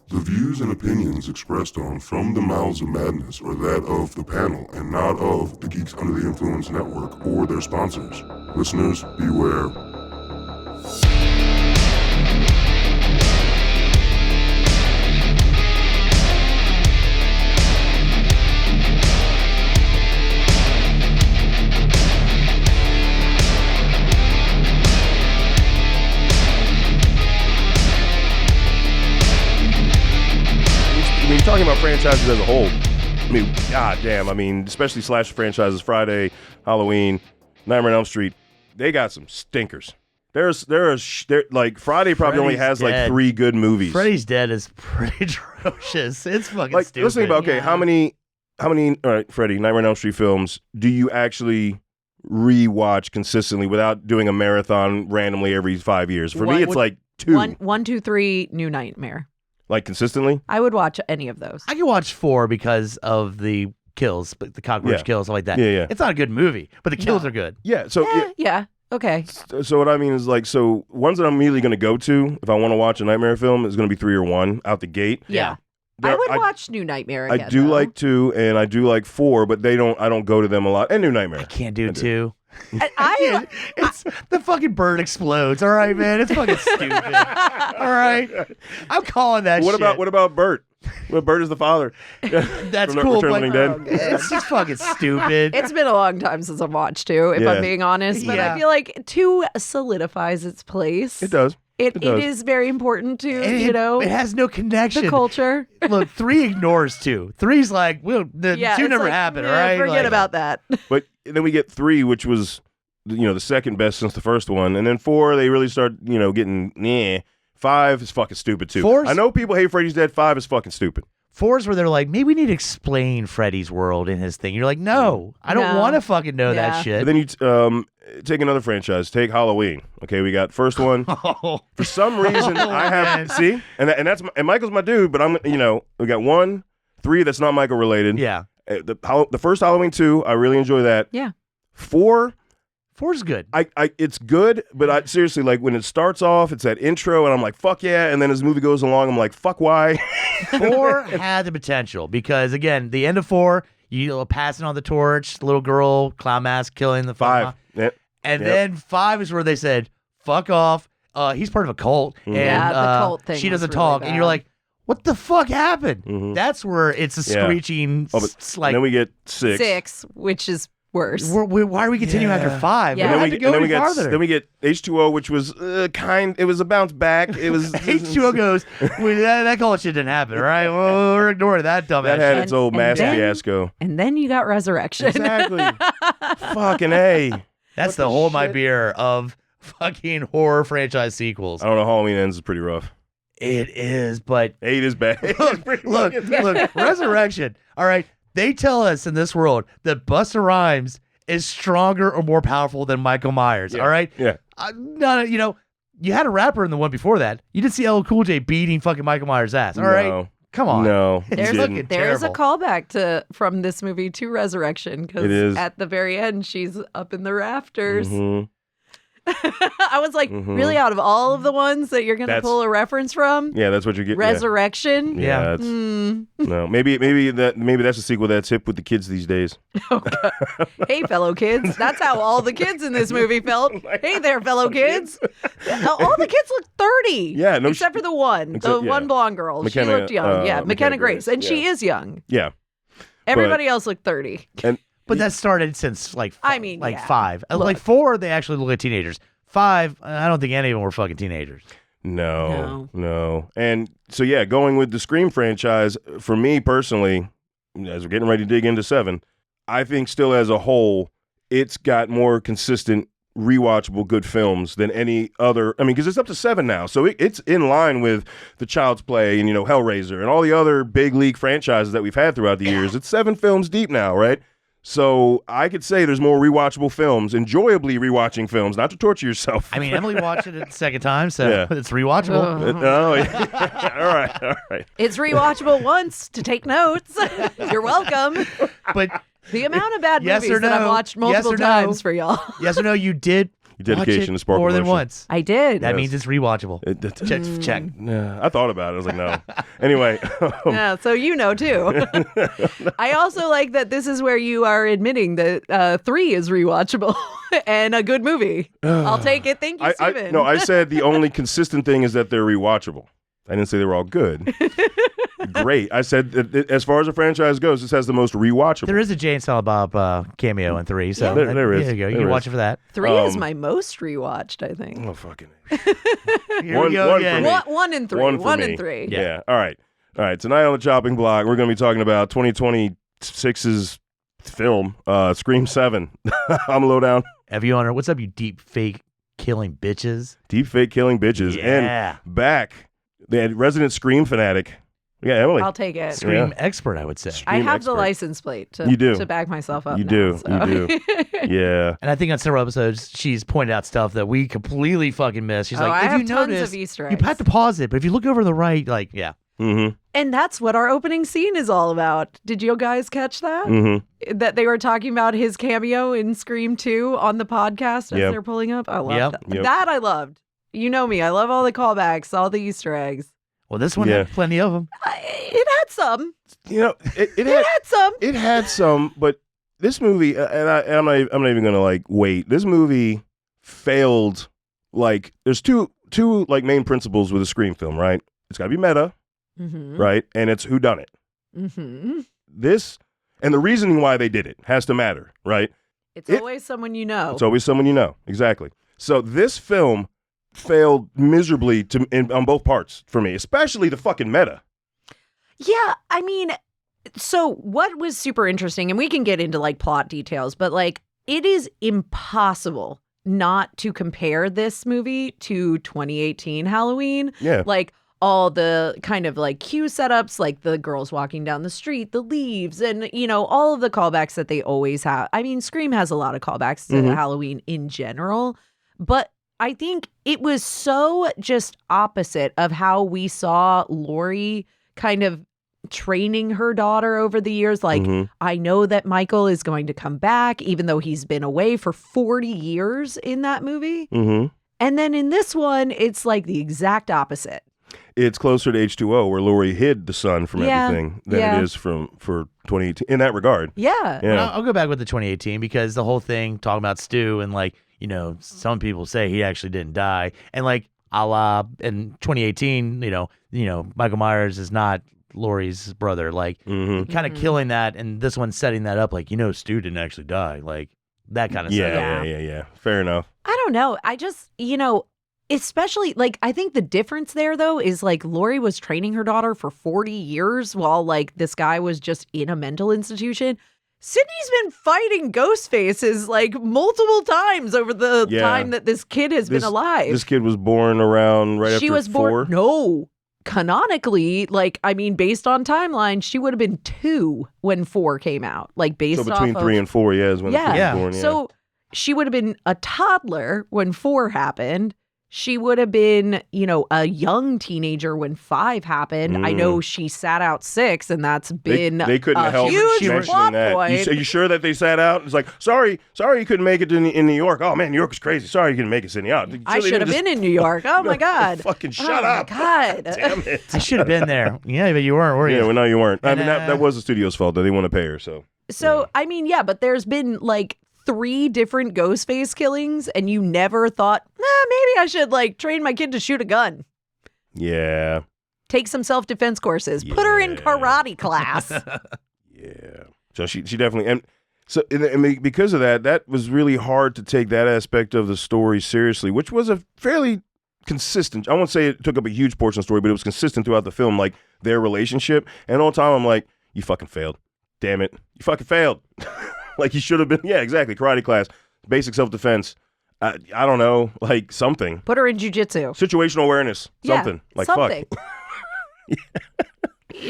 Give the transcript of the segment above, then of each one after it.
The views and opinions expressed on From the Mouths of Madness are that of the panel and not of the Geeks Under the Influence Network or their sponsors. Listeners, beware. Talking about franchises as a whole, I mean, goddamn, I mean, especially slasher franchises, Friday, Halloween, Nightmare on Elm Street, they got some stinkers. There's like Friday probably only has like 3 good movies. Freddy's Dead is pretty atrocious. It's fucking like, stupid. Let's think about, okay, how many, all right, Freddy, Nightmare on Elm Street films do you actually rewatch consistently without doing a marathon randomly every 5 years? For me, it's like 2. 1, 2, 3, New Nightmare. Like consistently? I would watch any of those. I can watch 4 because of the kills, but the cockroach kills, stuff like that. Yeah. It's not a good movie, but the kills are good. Yeah. So yeah. Okay. So what I mean is like, so ones that I'm immediately going to go to if I want to watch a Nightmare film is going to be 3 or 1 out the gate. Yeah. I would watch New Nightmare again. I do like 2 and I do like 4, but I don't go to them a lot. And New Nightmare. I can't do 2. It's the fucking bird explodes. All right, man. It's fucking stupid. All right, I'm calling that. What shit. about Bert? Well, Bert is the father. That's From cool. Return of the But Living Dead. it's just fucking stupid. It's been a long time since I've watched 2, if I'm being honest. But I feel like 2 solidifies its place. It does. It is very important to, it has no connection. The culture. Look, 3 ignores 2. 3's like, 2 never happened, all right? Forget about that. But then we get 3, which was, the second best since the first one. And then 4, they really start, getting, 5 is fucking stupid too. 4's I know people hate Freddy's Dead. 5 is fucking stupid. 4's where they're like, maybe we need to explain Freddy's world in his thing. You're like, no, I don't want to fucking know that shit. But then you take another franchise. Take Halloween. Okay, we got first one. For some reason, I have see, and Michael's my dude. But we got 1, 3 that's not Michael related. Yeah. The first Halloween 2, I really enjoy that. Yeah. 4's good. It's good, but seriously, like when it starts off, it's that intro, and I'm like, fuck yeah, and then as the movie goes along, I'm like, fuck why? 4 had the potential because again, the end of 4, passing on the torch, little girl, clown mask, killing the 5, then 5 is where they said, fuck off. He's part of a cult, and the cult thing. She doesn't really talk, bad. and you're like, what the fuck happened? Mm-hmm. That's where it's a screeching. And then we get 6. 6, which is worse. Why are we continuing after 5? Yeah. We had to go farther. Then we get H2O, which was it was a bounce back. It was H2O goes, that cult shit didn't happen, all right? Well, we're ignoring that dumbass that had shit. its old mask fiasco. And then you got Resurrection. Exactly. Fucking A. That's the whole my beer of fucking horror franchise sequels. I don't know. Halloween Ends is pretty rough. It is, but 8 is bad. Look, Resurrection. All right. They tell us in this world that Busta Rhymes is stronger or more powerful than Michael Myers. Yeah. All right. Yeah. You had a rapper in the one before that. You didn't see LL Cool J beating fucking Michael Myers' ass. All right. Come on. No. There is a callback from this movie to Resurrection because at the very end she's up in the rafters. Mm-hmm. I was like, really, out of all of the ones that you're going to pull a reference from? Yeah, that's what you get. Resurrection? Yeah. No, maybe that's a sequel that's hip with the kids these days. Oh, God. Hey, fellow kids. That's how all the kids in this movie felt. Hey there, fellow kids. All the kids look 30. Yeah, no, except for the one blonde girl. McKenna, she looked young. McKenna Grace. And yeah. she is young. Yeah. Everybody else looked 30. But that started since 5. Look. Like 4, they actually look like teenagers. 5, I don't think any of them were fucking teenagers. No. And so, going with the Scream franchise, for me personally, as we're getting ready to dig into 7, I think still as a whole, it's got more consistent, rewatchable good films than any other. I mean, because it's up to 7 now. So it's in line with the Child's Play and, Hellraiser and all the other big league franchises that we've had throughout the years. It's 7 films deep now, right? So I could say there's more rewatchable films, enjoyably rewatching films, not to torture yourself. I mean, Emily watched it a second time, so it's rewatchable. All right. It's rewatchable once to take notes. You're welcome. But the amount of bad movies that I've watched multiple times for y'all. Yes or no, you did Your dedication to Watch it Sparkle more than Motion. once. I did. That Yes. means it's rewatchable. Check. Yeah, I thought about it. I was like, no. Anyway, Yeah, so you know too. I also like that this is where you are admitting that 3 is rewatchable and a good movie. I'll take it. Thank you, Steven. No, I said the only consistent thing is that they're rewatchable. I didn't say they were all good. Great. I said that as far as the franchise goes, this has the most rewatchable. There is a Jay and Silent Bob cameo in 3, so Yeah. There is. There you go. You There can is. watch it for that. 3 is my most rewatched, I think. Oh, fucking. Here One- we go one again. for me. One and 3. One for One me. and 3. Yeah. All right. Tonight on the chopping block, we're going to be talking about 2026's film, Scream 7. I'm Lowdown. Have on her. What's up, you deep fake killing bitches? Deep fake killing bitches. Yeah. And back, they had resident Scream fanatic. Yeah, Emily. I'll take it. Scream Yeah. expert, I would say. I Scream have the expert. license plate to, You do. to back myself up. You now, do. so. You do. Yeah. And I think on several episodes, she's pointed out stuff that we completely fucking missed. She's Oh, like, I if have you tons notice, of Easter you eggs. have to pause it, but if you look over to the right, like, yeah. Mm-hmm. And that's what our opening scene is all about. Did you guys catch that? Mm-hmm. That they were talking about his cameo in Scream 2 on the podcast as Yep. they're pulling up? I loved Yep. that. Yep. That I loved. You know me. I love all the callbacks, all the Easter eggs. Well, this one Yeah. had plenty of them. It had some. You know, it It had had some. it had some, but this movie, I'm not even gonna like wait. This movie failed. Like, there's two like main principles with a Scream film, right? It's got to be meta, Mm-hmm. right? And it's whodunit. Mm-hmm. This and the reasoning why they did it has to matter, right? It's It- always someone you know. It's always someone you know, exactly. So this film failed miserably on both parts for me, especially the fucking meta. Yeah, I mean, so what was super interesting, and we can get into like plot details, but like it is impossible not to compare this movie to 2018 Halloween. Yeah. Like all the kind of like cue setups, like the girls walking down the street, the leaves, and you know, all of the callbacks that they always have. I mean, Scream has a lot of callbacks to Halloween in general, but I think it was so just opposite of how we saw Laurie kind of training her daughter over the years. Like, I know that Michael is going to come back, even though he's been away for 40 years in that movie. Mm-hmm. And then in this one, it's like the exact opposite. It's closer to H2O, where Laurie hid the sun from Yeah, everything than yeah. it is for 2018 in that regard. Yeah. Yeah. I'll go back with the 2018 because the whole thing talking about Stu and like, you know, some people say he actually didn't die. And like a la in 2018, you know, Michael Myers is not Laurie's brother. Like kind of killing that, and this one's setting that up like, you know, Stu didn't actually die. Like that kind of stuff. Yeah. Fair enough. I don't know. I just, you know, especially like I think the difference there though is like Laurie was training her daughter for 40 years while like this guy was just in a mental institution. Sydney's been fighting ghost faces like multiple times over the time that this kid has been alive. This kid was born around right She after was 4. born. No. Canonically, like, I mean, based on timeline, she would have been 2 when 4 came out. Like, based So between off 3 of, and 4, is when the kid was born. Yeah. So she would have been a toddler when 4 happened. She would have been, you know, a young teenager when 5 happened. I know she sat out 6, and that's been they couldn't a help huge mentioning plot that. point. Are you sure that they sat out? It's like, sorry, you couldn't make it in New York. Oh man, New York was crazy. Sorry, you couldn't make it, Sydney. Oh, I should have been in New York. Oh my God. Fucking shut oh up. My God. Damn it. I should have been there. Yeah, but you weren't, were you? Yeah, well, no, you weren't. I And, mean, that was the studio's fault that they want to pay her. So I mean, yeah, but there's been like 3 different ghost face killings, and you never thought, maybe I should like train my kid to shoot a gun. yeah. Take some self-defense courses. Put her in karate class. Yeah. So she definitely, and so and because of that was really hard to take that aspect of the story seriously, which was a fairly consistent. I won't say it took up a huge portion of the story, but it was consistent throughout the film, like their relationship. And all the time, I'm like, you fucking failed. Damn it, you fucking failed. Like you should have been. Yeah, exactly. Karate class, basic self-defense. I don't know, like something. Put her in jujitsu. Situational awareness, something. Yeah, like something. fuck.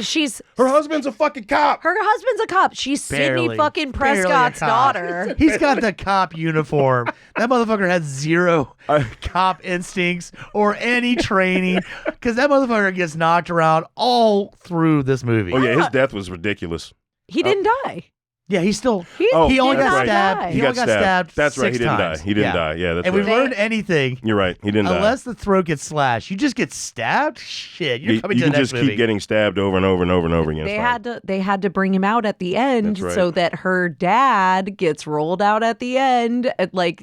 She's Her husband's a fucking cop. her husband's a cop. She's Sydney Barely. fucking Barely a Prescott's cop. daughter. He's got the cop uniform. That motherfucker has zero cop instincts or any training because that motherfucker gets knocked around all through this movie. Oh yeah, his death was ridiculous. He didn't die. Yeah, he's still. He he only that's got right. stabbed. He only got stabbed. That's right. He 6 didn't times. die. He didn't die. Yeah, that's and right. we've learned anything. You're right. He didn't die. Unless the throat gets slashed, you just get stabbed. Shit, you're coming you to can the next just movie. keep getting stabbed over and over and over and over again. They had to bring him out at the end That's right. so that her dad gets rolled out at the end,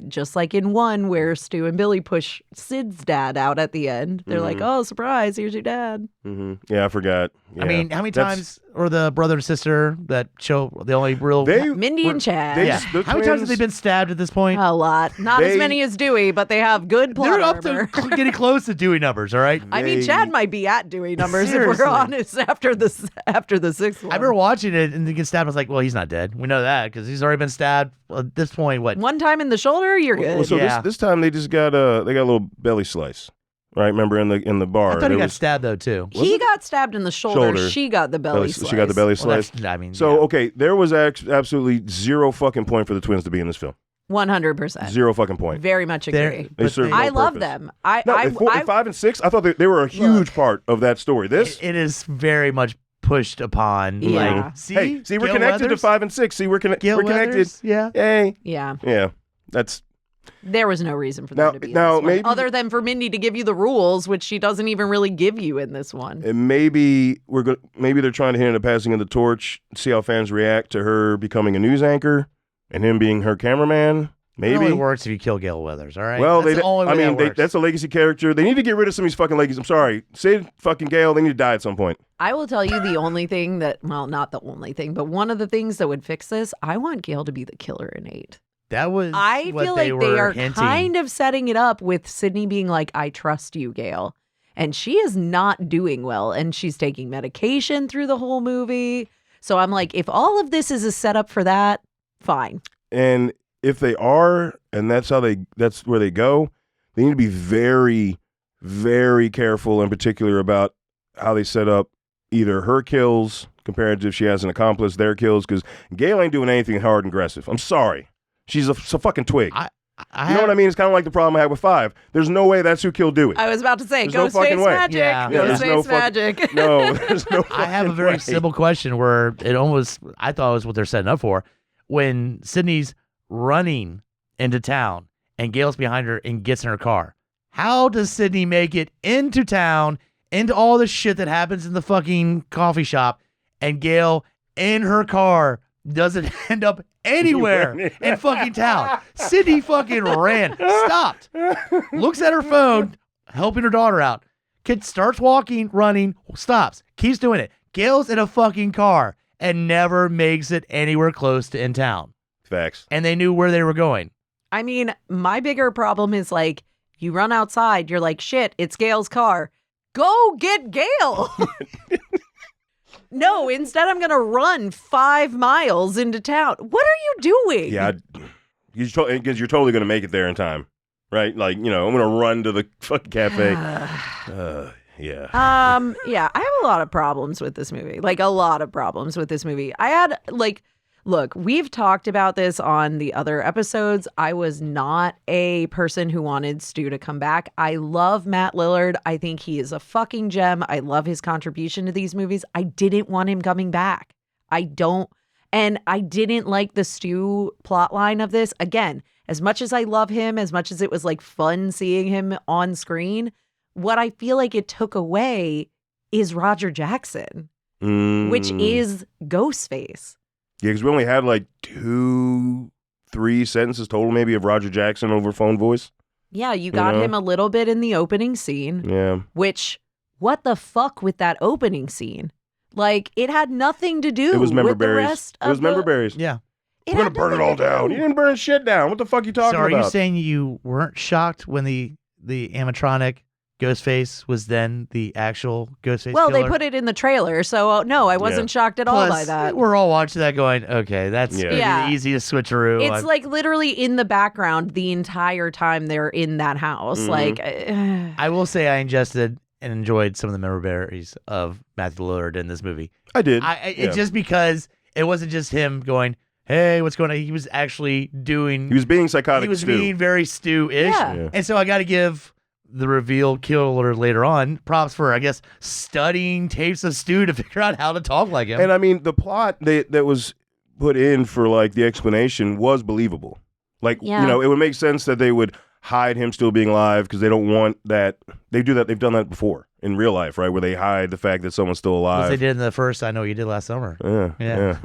just like in one where Stu and Billy push Sid's dad out at the end. They're like, "Oh, surprise! Here's your dad." Mm-hmm. Yeah, I forgot. Yeah. I mean, how many times or the brother and sister that show the only real? Mindy and Chad. they- yeah. the How many times have twins- they been stabbed at this point? A lot. Not as They- many as Dewey, but they have good plot They're up armor. to getting close to Dewey numbers. All right. I mean, They- Chad might be at Dewey numbers Seriously. if we're honest after the sixth one. I remember watching it and they get stabbed. I was like, well, he's not dead. We know that because he's already been stabbed. At this point, what? One time in the shoulder, you're good. Well, so Yeah. this time they just got a little belly slice, right? Remember in the bar? I thought he there got was- stabbed though too. He got stabbed in the shoulder. She got the belly slice. She got the belly Well, slice. that's, I mean, So yeah. okay, there was absolutely zero fucking point for the twins to be in this film. 100%. Zero fucking point. Very much They're- agree. They but served they- no I love purpose. them. No, in 5 and 6, I thought they were a huge part of that story. This, it is very much pushed upon. Yeah. Like, see, hey, we're Gil connected Weathers? to 5 and 6. See, we're Gil connected. Weathers? Yeah. Hey, Yeah. yeah, that's There was no reason for them Now- to be in now this one, maybe- other than for Mindy to give you the rules, which she doesn't even really give you in this one. and maybe maybe they're trying to hint at the passing of the torch. See how fans react to her becoming a news anchor and him being her cameraman. It only Maybe. works if you kill Gil Weathers. All right. Well, that's the only way that works. that's a legacy character. They need to get rid of some of these fucking legacies. I'm sorry, Sid, fucking Gale. They need to die at some point. I will tell you the only thing well, not the only thing, but one of the things that would fix this, I want Gail to be the killer in 8. That was. I what feel like they were are hinting. kind of setting it up with Sydney being like, I trust you, Gail. And she is not doing well. And she's taking medication through the whole movie. So I'm like, if all of this is a setup for that, fine. And if they are, and that's where they go, they need to be very, very careful and particular about how they set up either her kills compared to if she has an accomplice, their kills, because Gail ain't doing anything hard and aggressive. I'm sorry. She's a fucking twig. You know what I mean? It's kind of like the problem I had with 5. There's no way that's who killed Dewey. I was about to say, There's no ghost fucking face way. magic. Yeah. Yeah, Ghost there's no face magic. No, there's no I have a fucking very way. simple question where I thought it was what they're setting up for. When Sydney's running into town and Gail's behind her and gets in her car, how does Sydney make it into town, into all the shit that happens in the fucking coffee shop, and Gail in her car doesn't end up anywhere in fucking town? Sydney fucking ran, stopped, looks at her phone, helping her daughter out. Kid starts walking, running, stops, keeps doing it. Gail's in a fucking car and never makes it anywhere close to in town. Facts. And they knew where they were going. I mean, my bigger problem is like, you run outside, you're like, shit, it's Gail's car. Go get Gail. No, instead I'm going to run 5 miles into town. What are you doing? Yeah, because you're totally going to make it there in time, right? Like, I'm going to run to the fucking cafe. Yeah. Yeah, I have a lot of problems with this movie. Like, a lot of problems with this movie. I had, look, we've talked about this on the other episodes. I was not a person who wanted Stu to come back. I love Matt Lillard. I think he is a fucking gem. I love his contribution to these movies. I didn't want him coming back. And I didn't like the Stu plotline of this. Again, as much as I love him, as much as it was like fun seeing him on screen, what I feel like it took away is Roger Jackson, which is Ghostface. Yeah, because we only had like 2-3 sentences total maybe of Roger Jackson over phone voice. Yeah, you got him a little bit in the opening scene. Yeah. Which, what the fuck with that opening scene? Like, it had nothing to do It was member with the berries. rest It was of member berries. Yeah. We're going to burn it all down. You didn't burn shit down. What the fuck are you talking So are about? you saying you weren't shocked when the animatronic Ghostface was then the actual Ghostface Well, killer? they put it in the trailer, so no, I wasn't shocked at all Plus, by that. We're all watching that going, okay, that's Yeah. pretty Yeah. easy to switcheroo. It's like literally in the background the entire time they're in that house. Mhm. Like, I will say I ingested and enjoyed some of the member berries of Matthew Lillard in this movie. I did. It's just because it wasn't just him going, hey, what's going on? He was actually doing. He was being psychotic He was Stu. being very Stu-ish. Yeah. Yeah. And so I got to give the reveal killer later on props for, I guess, studying tapes of Stu to figure out how to talk like him. And I mean, the plot that was put in for like the explanation was believable. Like, Yeah. it would make sense that they would hide him still being alive because they don't want that. They do that. They've done that before in real life, right? Where they hide the fact that someone's still alive. As they did in the first I Know What You Did Last Summer. Yeah.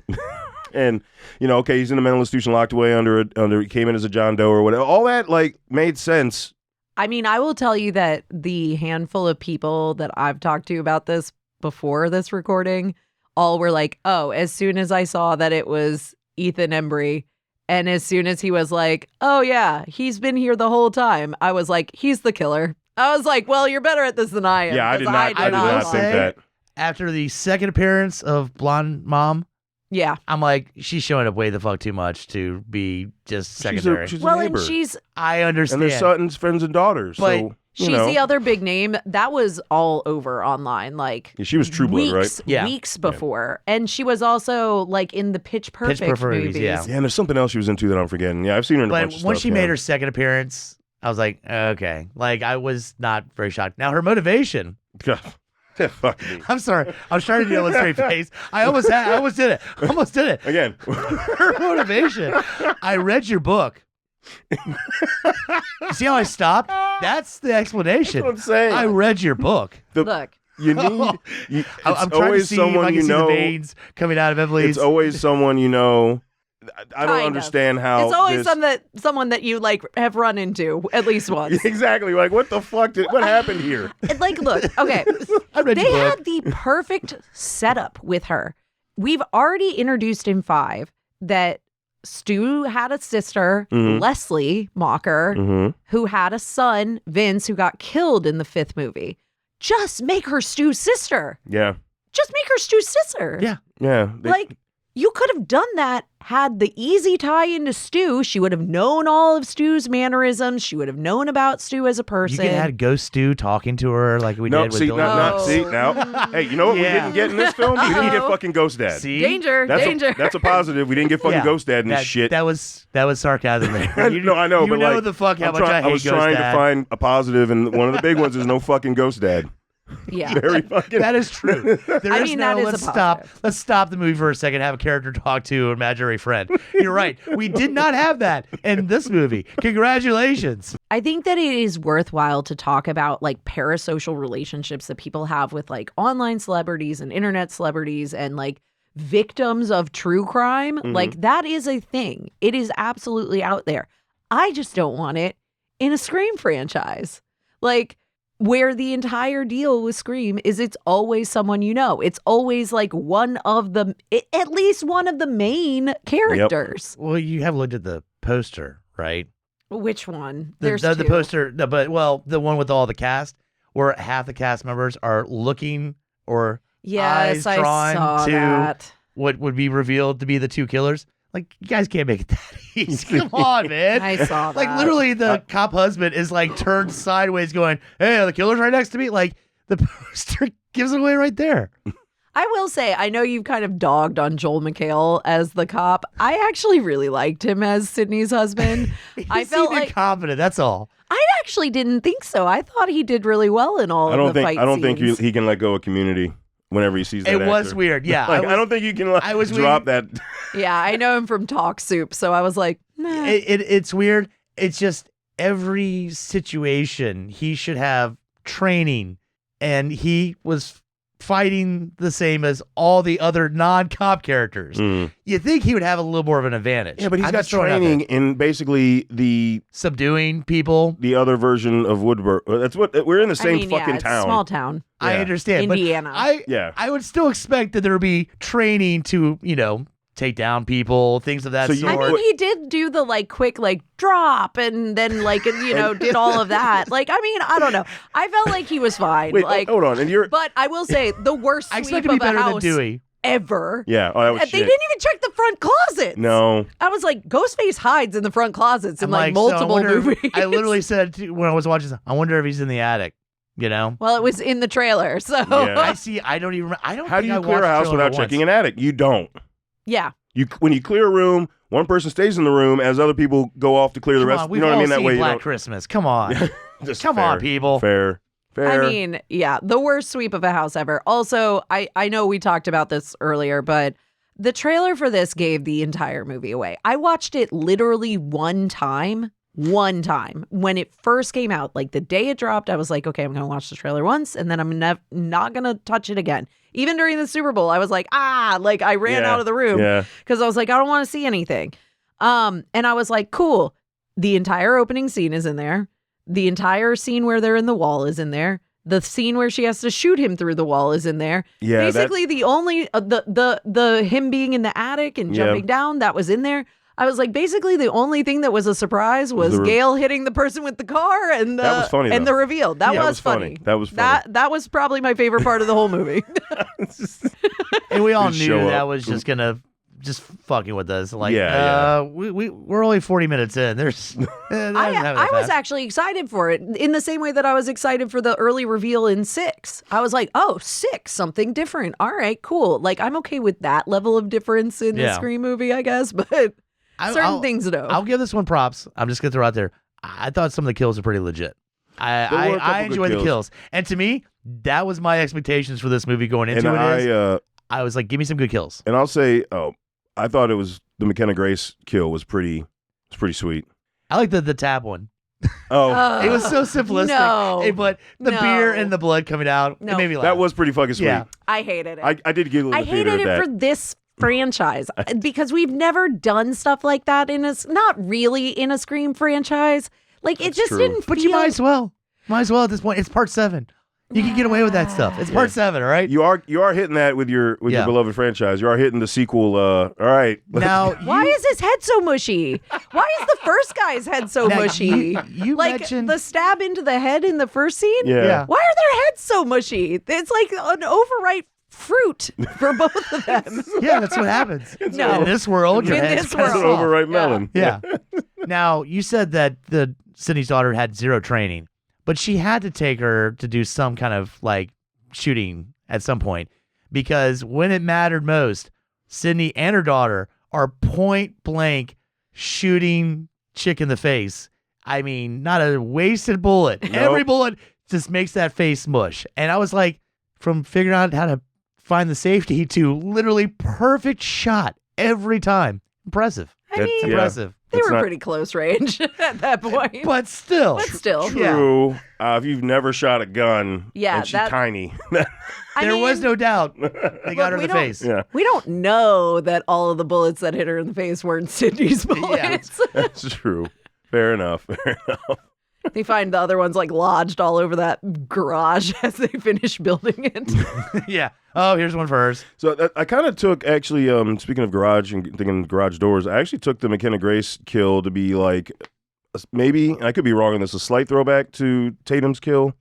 And, okay, he's in a mental institution locked away under he came in as a John Doe or whatever. All that, like, made sense. I mean, I will tell you that the handful of people that I've talked to about this before this recording all were like, oh, as soon as I saw that it was Ethan Embry, and as soon as he was like, oh, yeah, he's been here the whole time, I was like, he's the killer. I was like, well, you're better at this than I am. Yeah, I did not not think that. After the second appearance of Blonde Mom, Yeah. I'm like, she's showing up way the fuck too much to be just secondary. She's a Well, neighbor. and she's I understand. And their sons, friends, and daughters. But so, she's the other big name. That was all over online. Like, Yeah, she was True Blood, weeks, right? Yeah. weeks before. And she was also like in the Pitch Perfect Perfect movies, movies. yeah. Yeah, and there's something else she was into that I'm forgetting. Yeah, I've seen her in a bunch of But stuff. once she made her second appearance, I was like, okay. Like, I was not very shocked. Now, her motivation. Fuck me. I'm sorry. I was trying to do a straight face. I almost did it. Almost did it. Again. Her motivation. I read your book. See how I stopped? That's the explanation. That's what I'm saying. I read your book. Look, You need. It's I'm trying to always see if I someone can you see know. the veins coming out of Emily's. It's always someone you know. I don't Kind of. understand how. it's always this... someone that you like have run into at least once. Exactly. Like, what the fuck what happened here? And, like, look, okay. I read They your book. had the perfect setup with her. We've already introduced in 5 that Stu had a sister, Mhm. Leslie Mocker, Mm-hmm. who had a son, Vince, who got killed in the 5th movie. Just make her Stu's sister. Yeah. Just make her Stu's sister. Yeah. Yeah. Like, you could have done that had the easy tie into Stu. She would have known all of Stu's mannerisms. She would have known about Stu as a You person. could have had Ghost Stu talking to her like we No, did with see, Bill. not, see, Oh. now. Hey, you know what we Yeah. didn't get in this film? We didn't get Uh-oh. fucking Ghost Dad. See? Danger, That's danger. that's a positive. We didn't get fucking Yeah. Ghost Dad in this That- shit. That was sarcasm there. No, I know, you but know like, the fuck how I'm much I hate was Ghost trying Dad. to find a positive, and one of the big ones is no fucking Ghost Dad. yeah. Very fucking. That is true. There I is mean, no, that is a let's stop. positive. Let's stop the movie for a second. Have a character talk to an imaginary friend. You're right. We did not have that in this movie. Congratulations. I think that it is worthwhile to talk about like parasocial relationships that people have with like online celebrities and internet celebrities and like victims of true crime. Mhm. Like, that is a thing. It is absolutely out there. I just don't want it in a Scream franchise. Like, where the entire deal with Scream is it's always someone you know. It's always like at least one of the main characters. Well, you have looked at the poster, right? Which one? The, There's the two. poster, no, but the one with all the cast, where half the cast members are looking or Yes, eyes I drawn saw to that. what would be revealed to be the two killers. Like, you guys can't make it that easy. Come on, man. I saw that. Like, literally, the cop husband is like turned sideways, going, "Hey, the killer's right next to me." Like, the poster gives it away right there. I will say, I know you've kind of dogged on Joel McHale as the cop. I actually really liked him as Sydney's husband. I He felt seemed like incompetent. That's all. I actually didn't think so. I thought he did really well in all of the fight I don't think scenes. he can let go of Community whenever he sees that. It was actor. weird. Yeah, Like, I don't think you can I was drop that. Yeah, I know him from Talk Soup, so I was like, nah. It's weird. It's just every situation he should have training, and he was fighting the same as all the other non-cop characters. Mm. You think he would have a little more of an advantage? Yeah, but he's I'm got just throwing it out training there. in basically Subduing people. the other version of Woodburn. That's what we're in the I same mean, yeah, fucking it's town. small town, I Yeah. understand, Indiana. but Yeah. I would still expect that there would be training to take down people, things of that So you- sort. I mean, he did do the like quick like drop and then like did all of that. Like, I mean, I don't know. I felt like he was fine. Wait, like, hold on, and you're but I will say the worst I sweep expect to be of a better than house Dewey. ever. yeah. Oh, that was And shit. they didn't even check the front closet. No. I was like, Ghostface hides in the front closets in I'm like so I multiple wonder if- movies. I literally said when I was watching this, I wonder if he's in the attic. Well, it was in the trailer, so Yeah. I see. I don't even. I don't. How do think you I clear watched a house the without trailer checking once. an attic? You don't. yeah. When you clear a room, one person stays in the room as other people go off to clear the Come rest. on, You we've know what I all mean? That seen way you Black don't. Christmas. Come on. Just Come fair. on, people. Fair. I mean, yeah, the worst sweep of a house ever. Also, I know we talked about this earlier, but The trailer for this gave the entire movie away. I watched it literally one time when it first came out. Like the day it dropped, I was like, okay, I'm going to watch the trailer once and then I'm not going to touch it again. Even during the Super Bowl, I was like, like I ran out of the room because I was like, I don't want to see anything. And I was like, cool. The entire opening scene is in there. The entire scene where they're in the wall is in there. The scene where she has to shoot him through the wall is in there. Yeah, basically the only the him being in the attic and jumping down, that was in there. I was like, basically the only thing that was a surprise was Gail hitting the person with the car and that was funny, the reveal. That was funny. That was funny. That was probably my favorite part of the whole movie. And we all Just knew show that up. was just gonna just fucking with us. Like, Yeah. we're only 40 minutes in. There's I was actually excited for it in the same way that I was excited for the early reveal in 6. I was like, oh, 6, something different. All right, cool. Like, I'm okay with that level of difference in the Scream movie, I guess, but certain things, no. I'll give this one props. I'm just going to throw out there. I thought some of the kills were pretty legit. I enjoyed the kills. And to me, that was my expectations for this movie going into it. I was like, give me some good kills. And I'll say, I thought it was the McKenna Grace kill was pretty sweet. I like the tab one. Oh, it was so simplistic. No. But the beer and the blood coming out, it made me laugh. that was pretty fucking sweet. Yeah. I hated it. I did giggle in I the theater hated at it that. for this franchise because we've never done stuff like that not really in a Scream franchise. Like, it just true. didn't But feel... you might as well. Might as well at this point. It's part 7. You can get away with that stuff. It's part 7, all right? You are hitting that with your beloved franchise. You are hitting the sequel. All right. Now, Why is his head so mushy? Why is the first guy's head so Now, mushy? you like mentioned- the stab into the head in the first scene? Yeah. Why are their heads so mushy? It's like an overripe fruit for both of them. yeah, that's what happens. No. In this world, your In head's this kinda That's an world. soft. overripe melon. Yeah. Now, you said that Sydney's daughter had 0 training, but she had to take her to do some kind of like shooting at some point because when it mattered most, Sydney and her daughter are point blank shooting chick in the face. I mean, not a wasted bullet. Nope. Every bullet just makes that face mush. And I was like, from figuring out how to find the safety to literally perfect shot every time. Impressive. I mean, Impressive. they It's were not- pretty close range at that point. But still. But still. True. If you've never shot a gun, Yeah, and she's that- tiny. I There mean, was no doubt. They got her in we the don't- face. Yeah, we don't know that all of the bullets that hit her in the face weren't Sydney's bullets. that's true. Fair enough. Fair enough. They find the other ones like lodged all over that garage as they finish building it. Yeah. Oh, here's one for hers. So I kind of took, actually, speaking of garage and thinking garage doors, I actually took the McKenna Grace kill to be like, maybe, I could be wrong on this, a slight throwback to Tatum's kill.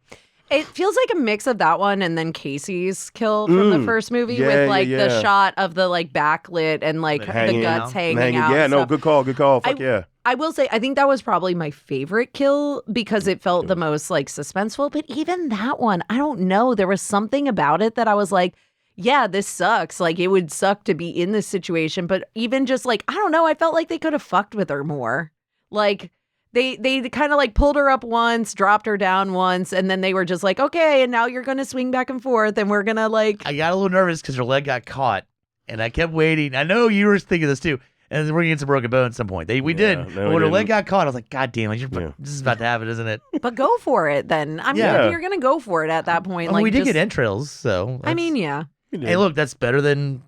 It feels like a mix of that one and then Casey's kill from the first movie with like the shot of the like backlit and like the hanging guts out. hanging out. Yeah, and no, stuff. good call. Fuck yeah. I will say, I think that was probably my favorite kill because it felt the most like suspenseful. But even that one, I don't know. There was something about it that I was like, yeah, this sucks. Like, it would suck to be in this situation. But even just like, I don't know, I felt like they could have fucked with her more. Like, they kind of like pulled her up once, dropped her down once, and then they were just like, okay, and now you're going to swing back and forth, and we're going to like. I got a little nervous because her leg got caught, and I kept waiting. I know you were thinking this too. And we're going to get some broken bones at some point. We did. no, But we when her leg didn't. got caught, I was like, God damn it. This is about to happen, isn't it? But go for it then. I mean, Yeah. if you're going to go for it at that point. Well, Like, we did just- get entrails, so. I mean, yeah. Hey, look, that's better than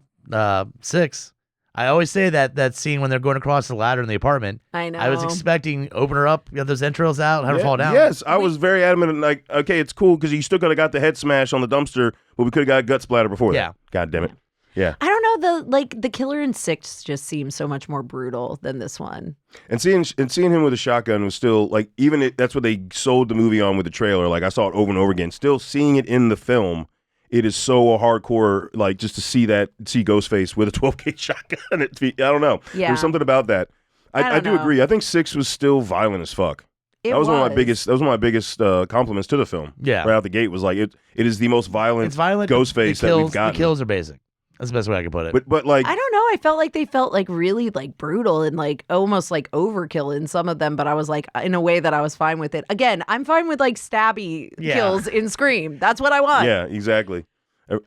6. I always say that scene when they're going across the ladder in the apartment. I know. I was expecting open her up, get those entrails out, have her fall down. Yes, I was very adamant. And like, okay, it's cool because you still could have got the head smash on the dumpster, but we could have got gut splatter before Yeah. that. God damn it. Yeah. I don't know, the killer in 6 just seems so much more brutal than this one. And seeing him with a shotgun was still like, that's what they sold the movie on with the trailer. Like, I saw it over and over again. Still seeing it in the film, it is so hardcore. Like, just to see Ghostface with a 12 gauge shotgun. I don't know. Yeah. There's something about that. I don't do know. agree. I think 6 was still violent as fuck. It That was one of my biggest compliments to the film. Yeah. Right out the gate was like it is the most violent, It's violent. Ghostface that we've gotten. The kills are basic. That's the best way I can put it. But like I don't know. I felt like they felt like really like brutal and like almost like overkill in some of them, but I was like in a way that I was fine with it. Again, I'm fine with like stabby kills in Scream. That's what I want. yeah, exactly.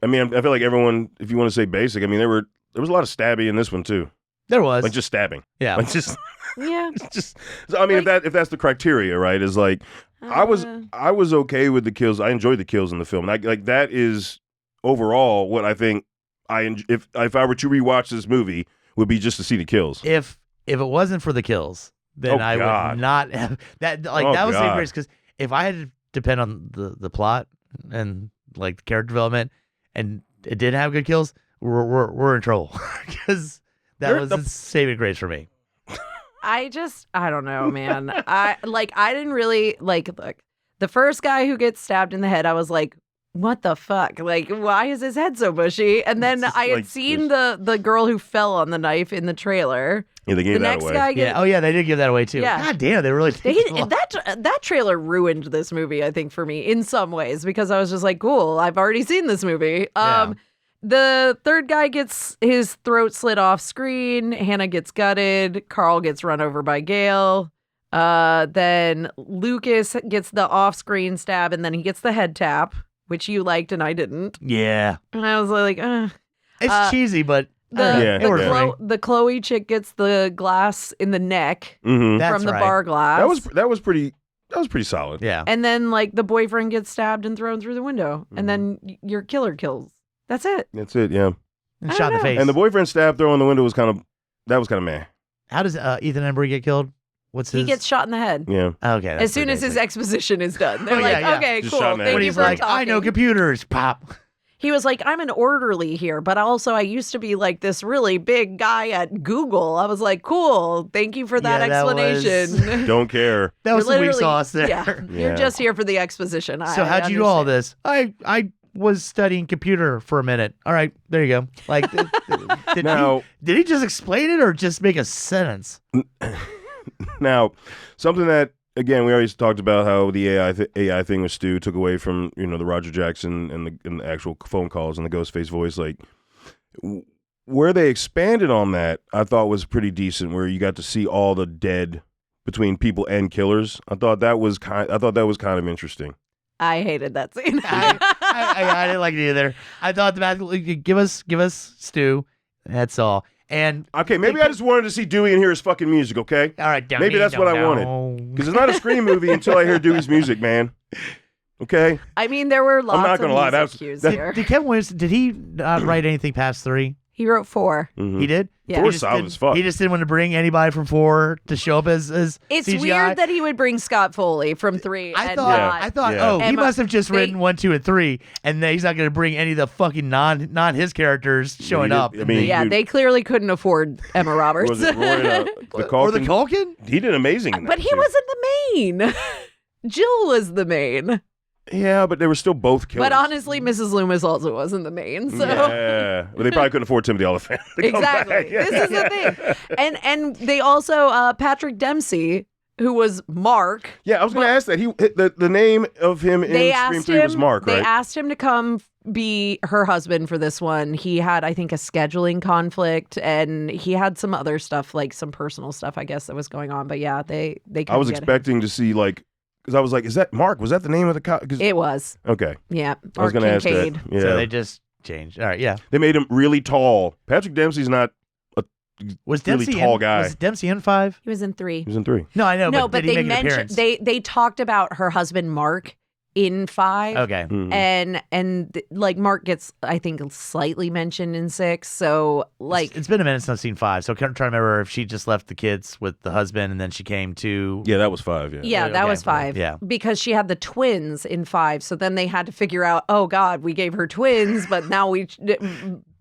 I mean, I feel like everyone, if you want to say basic, I mean, there were there was a lot of stabbing in this one too. There was. Like just stabbing. Yeah. Like just Yeah. just. I mean, if that's the criteria, right? Is like I was okay with the kills. I enjoyed the kills in the film. And like that is overall what I think. If I were to rewatch this movie, would be just to see the kills. If it wasn't for the kills, then I would not have that. Like that was the grace, because if I had to depend on the plot and like character development, and it didn't have good kills, we're in trouble because that was a saving grace for me. I don't know, man. I didn't really like the first guy who gets stabbed in the head. I was like, what the fuck? Like, why is his head so bushy? And then I had seen the girl who fell on the knife in the trailer. Yeah, they gave that next away. Guy Oh yeah, they did give that away too. Yeah. God damn, they really did. That trailer ruined this movie, I think, for me in some ways, because I was just like, cool, I've already seen this movie. Yeah. The third guy gets his throat slit off screen. Hannah gets gutted. Carl gets run over by Gale. Then Lucas gets the off-screen stab, and then he gets the head tap, which you liked and I didn't. Yeah. And I was like, It's cheesy, but the Chloe chick gets the glass in the neck Mm-hmm. from the bar glass. That was pretty solid. Yeah. And then like the boyfriend gets stabbed and thrown through the window, and then your killer kills. That's it. That's it. Yeah. And shot in the face. And the boyfriend stab throw in the window was kind of meh. How does Ethan Embry get killed? He gets shot in the head. Yeah. Okay. As soon as his exposition is done, they're like, okay, Just cool. shot in the Thank head. you he's for like, talking. I know computers. Pop. He was like, I'm an orderly here, but also I used to be like this really big guy at Google. I was like, cool. Thank you for that explanation. Don't care. That was You're the weak literally- sauce there. Yeah, you're just here for the exposition. So how'd you do all this? I was studying computer for a minute. All right, there you go. Like, did he just explain it or just make a sentence? Now, something that, again, we already talked about how the AI thing with Stu took away from, the Roger Jackson and the actual phone calls and the Ghostface voice. Like, where they expanded on that, I thought was pretty decent, where you got to see all the dead between people and killers. I thought that was kind of interesting. I hated that scene. I didn't like it either. I thought give us Stu. That's all. And okay, maybe I just wanted to see Dewey and hear his fucking music. Okay, all right, maybe that's what I wanted, because it's not a Scream movie until I hear Dewey's music, man. Okay. I mean, there were lots I'm not gonna lie. of cues here. Did Kevin Williams? Did he not write anything past 3? He wrote 4. Mm-hmm. He did. Yeah. 4's solid as fuck. He just didn't want to bring anybody from 4 to show up as It's CGI. weird that he would bring Scott Foley from 3. I thought, Yeah. he Emma, must have just written 1, 2, and 3, and then he's not going to bring any of the fucking non his characters showing up. I mean, yeah, dude, they clearly couldn't afford Emma Roberts. was it Roy, the or the Culkin? Culkin? He did amazing in that But he too. wasn't the main. Jill was the main. Yeah, but they were still both killers. But honestly, Mrs. Loomis also wasn't the main. So Yeah, but they probably couldn't afford Timothy Olyphant. to come back. exactly, this is the thing. And they also Patrick Dempsey, who was Mark. Yeah, I was going to ask that. The name of him in Scream 3 was Mark, right? They asked him to come be her husband for this one. He had, I think, a scheduling conflict, and he had some other stuff, like some personal stuff, I guess, that was going on. But yeah, they I was couldn't get expecting to see because I was like, is that Mark? Was that the name of the cop? it was. Okay. Yeah. I was Or going to ask that. Kincaid. Yeah. So they just changed. All right, yeah. They made him really tall. Patrick Dempsey's not Was really Dempsey tall guy. Was Dempsey in 5? He was in 3. He was in 3. No, I know. No, but but did he they make an mentioned appearance? they talked about her husband Mark in 5. Okay. Mhm. And like Mark gets, I think, slightly mentioned in 6. So like It's been a minute since I've seen 5, so I'm trying to remember if she just left the kids with the husband and then she came to. Yeah, that was 5. Yeah. yeah, that okay. was 5. Yeah. Because she had the twins in 5. So then they had to figure out, oh God, we gave her twins, but now we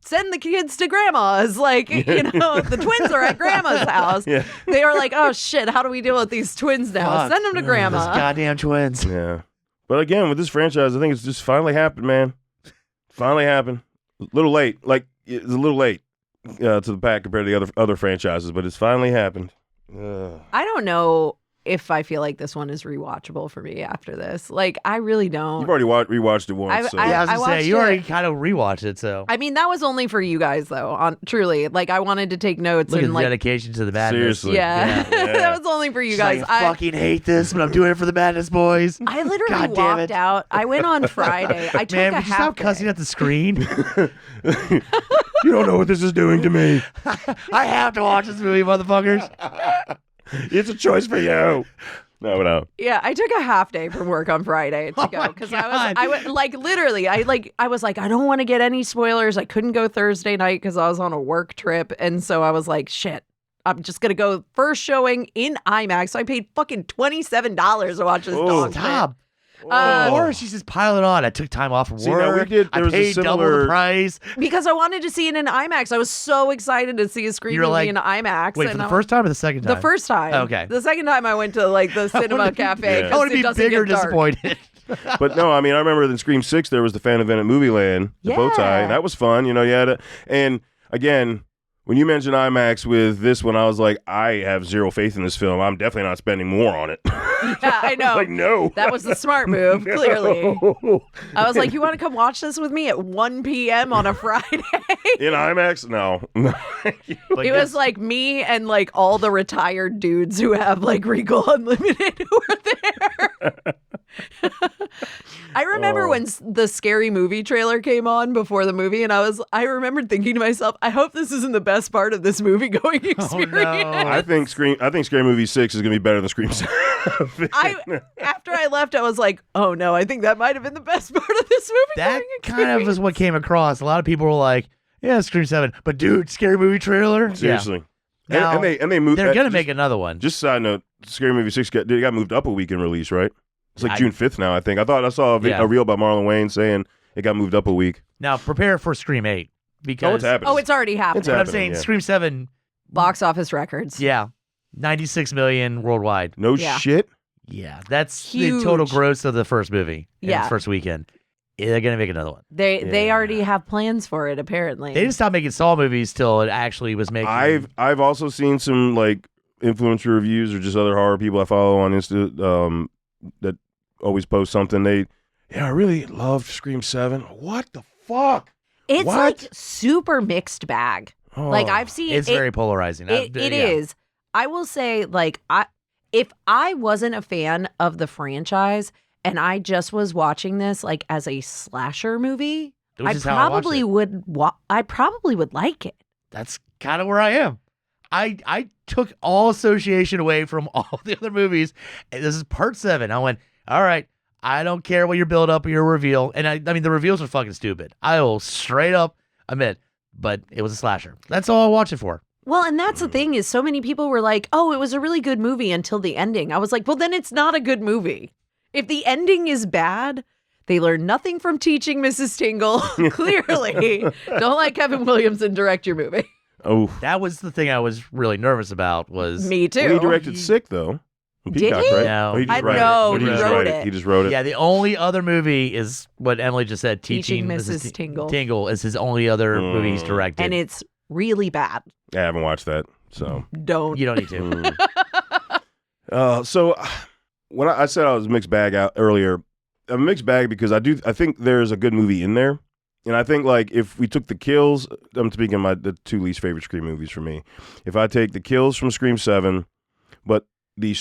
send the kids to grandma's. Like, the twins are at grandma's house. Yeah. They were like, oh shit, how do we deal with these twins now? Fuck. Send them to grandma. Those goddamn twins. Yeah. But again, with this franchise, I think it's just finally happened, man. Finally happened. A little late. Like, it's a little late to the pack compared to the other franchises, but it's finally happened. I don't know if I feel like this one is rewatchable for me after this. Like, I really don't. You've already rewatched it once. so. Yeah, I was I gonna say watched you already it. kind of rewatched it, so I mean, that was only for you guys, though. Truly, like, I wanted to take notes look at and the like, dedication to the madness. Seriously. yeah, Yeah. that was only for you She's guys. like, I fucking hate this, but I'm doing it for the madness, boys. I literally God damn walked it. out. I went on Friday. I took Man, a would you half stop cussing day. at the screen? You don't know what this is doing to me. I have to watch this movie, motherfuckers. It's a choice for you. No. Yeah, I took a half day from work on Friday to go because I was like literally I was like I don't want to get any spoilers. I couldn't go Thursday night because I was on a work trip, and so I was like, shit, I'm just gonna go first showing in IMAX. So I paid fucking $27 to watch this dog. Stop. Oh. Or she's just piling on. I took time off from See, work. now we did- there I was a paid double similar- the price. Because I wanted to see it in IMAX. I was so excited to see a Scream You were movie like- in IMAX. Wait, and for the first time or the second time? The first time. Okay. The second time I went to like the cinema cafe. Yeah. I 'cause want to it be doesn't bigger get dark. disappointed. But no, I mean, I remember in Scream 6, there was the fan event at Movie Land, the bow tie, Yeah. and that was fun. You know, you had it. And again, when you mentioned IMAX with this one, I was like, I have zero faith in this film. I'm definitely not spending more on it. Yeah, I know. Like, no. That was the smart move, clearly. No. I was like, you want to come watch this with me at 1 p.m. on a Friday? In IMAX? No. But It was like me and like all the retired dudes who have like Regal Unlimited who were there. I remember when the Scary Movie trailer came on before the movie, and I remembered thinking to myself, I hope this isn't the best part of this movie going experience. I think Scary Movie 6 is going to be better than Scream 7. After I left, I was like, oh no, I think that might have been the best part of this movie. that going kind of experience. was what came across. A lot of people were like, yeah, Scream 7. But dude, Scary Movie trailer? Seriously. Yeah. Now, And they moved. they're going to make another one. Just side note, Scary Movie 6 got moved up a week in release, right? It's like I- June 5th now, I think. I thought I saw Yeah. a reel by Marlon Wayne saying it got moved up a week. Now, prepare for Scream 8. Because Oh, it's happening. Oh, it's already happening. It's But I'm happening, saying yeah. Scream 7, Box office records. yeah, 96 million worldwide. No Yeah. shit. Yeah, that's Huge. the total gross of the first movie. In Yeah. its first weekend. They're going to make another one. They Yeah. already have plans for it, apparently. They didn't stop making Saw movies till it actually was making. I've also seen some like influencer reviews or just other horror people I follow on Insta that always post something. I really loved Scream 7. What the fuck? It's What? like super mixed bag. Oh. Like I've seen It's very polarizing. It is. I will say, like, if I wasn't a fan of the franchise and I just was watching this like as a slasher movie, I probably would. I probably would like it. That's kind of where I am. I took all association away from all the other movies. And this is part 7. I went, all right. I don't care what your build up or your reveal. And I mean, the reveals are fucking stupid. I will straight up admit, but it was a slasher. That's all I watched it for. Well, and that's the thing is, so many people were like, "Oh, it was a really good movie until the ending." I was like, "Well, then it's not a good movie. If the ending is bad." They learned nothing from Teaching Mrs. Tingle. Clearly, don't let Kevin Williamson direct your movie. Oh. That was the thing I was really nervous about was Me too. Well, he directed Sick, though. Did Peacock, he? Right? No. Oh, he just I wrote know, it. he just wrote wrote it. He just wrote it. Yeah, the only other movie is what Emily just said. Teaching Teaching Mrs. Tingle. Tingle is his only other movie he's directed. And it's really bad. I haven't watched that, so. Don't. You don't need to. So when I said I was mixed bag out earlier, I'm a mixed bag because I think there's a good movie in there, and I think like if we took the kills, I'm speaking of the 2 least favorite Scream movies for me. If I take the kills from Scream 7, but the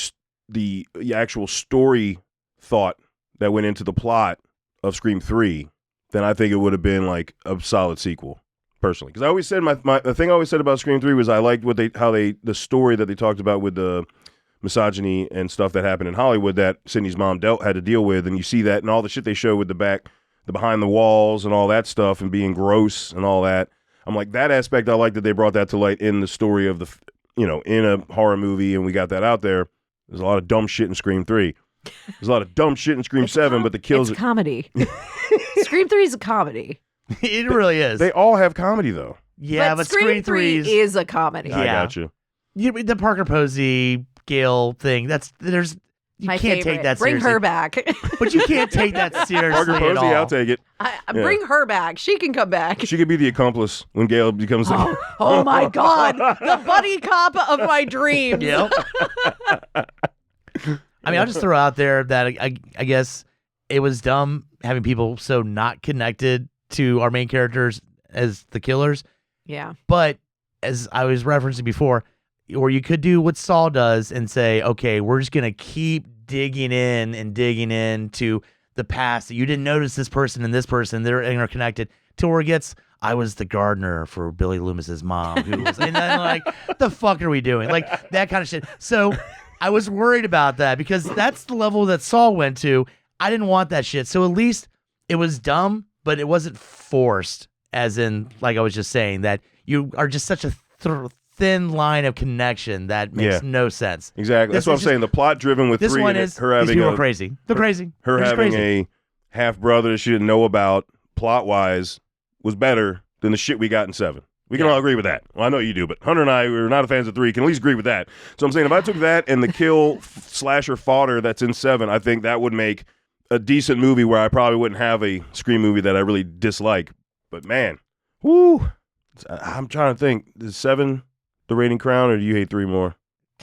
actual story thought that went into the plot of Scream 3, then I think it would have been like a solid sequel. Personally, because I always said the thing I always said about Scream 3 was I liked the story that they talked about with the misogyny and stuff that happened in Hollywood that Sydney's mom had to deal with, and you see that and all the shit they show with the behind the walls and all that stuff and being gross and all that. I'm like, that aspect I like that they brought that to light in the story of in a horror movie, and we got that out there. There's a lot of dumb shit in Scream 3. There's a lot of dumb shit in Scream 7, but the kills. It's comedy. Scream 3 is a comedy. It really is. They all have comedy though. Yeah, but Scream 3 3's is a comedy. Yeah. I got you. The Parker Posey Gale thing. You My can't favorite. take that Bring seriously. her back. But you can't take that seriously Parker at Posey, all. I'll take it. Bring her back. She can come back. She could be the accomplice when Gail becomes. Oh my God. The buddy cop of my dreams. Yep. I mean, I'll just throw out there that I guess it was dumb having people so not connected to our main characters as the killers. Yeah. But as I was referencing before, or you could do what Saul does and say, okay, we're just going to keep digging into the past. You didn't notice this person and this person, they're interconnected, till where it gets I was the gardener for Billy Loomis's mom, who was, and then like, the fuck are we doing? Like that kind of shit. So I was worried about that because that's the level that Saul went to. I didn't want that shit. So at least it was dumb, but it wasn't forced, as in, like I was just saying, that you are just such a thin line of connection that makes no sense. Exactly. That's what I'm saying. The plot driven with this 3 one and is her having these people are crazy. They're crazy. Her They're just having crazy. a half brother that she didn't know about plot wise was better than the shit we got in 7. We can all agree with that. Well, I know you do, but Hunter and I, we're not fans of 3, can at least agree with that. So I'm saying if I took that and the kill slasher fodder that's in 7, I think that would make a decent movie where I probably wouldn't have a Scream movie that I really dislike. But man, whoo, I'm trying to think. Is 7 the reigning crown, or do you hate 3 more?